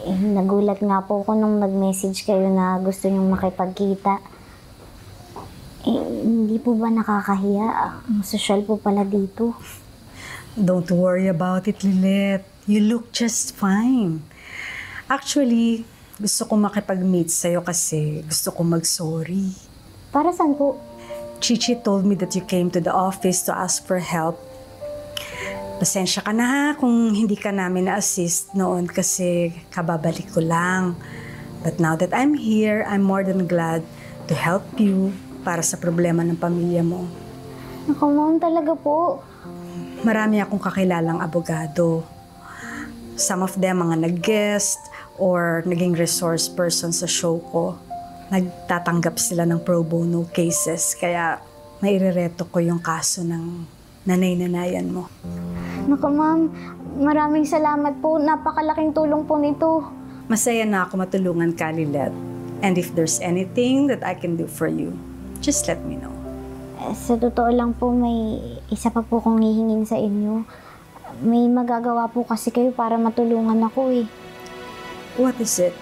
Nagulat nga po ako nung nag-message kayo na gusto niyong makipagkita. Hindi po ba nakakahiya? Ang sosyal po pala dito. Don't worry about it, Lilet. You look just fine. Actually, gusto ko makipag-meet sa'yo kasi gusto ko mag-sorry. Para saan po? Chichi told me that you came to the office to ask for help. Pasensya ka na ha kung hindi ka namin na-assist noon kasi kababalik ko lang. But now that I'm here, I'm more than glad to help you para sa problema ng pamilya mo. Naku, Ma'am, talaga po. Marami akong kakilalang abogado. Some of them mga nag-guest or naging resource person sa show ko. Nagtatanggap sila ng pro bono cases kaya nairereto ko yung kaso ng nanay-nanayan mo. Naku, Ma'am, maraming salamat po. Napakalaking tulong po nito. Masaya na ako matulungan ka, Lilet. And if there's anything that I can do for you, just let me know. Sa totoo lang po, may isa pa po kong hihingin sa inyo. May magagawa po kasi kayo para matulungan ako eh. What is it?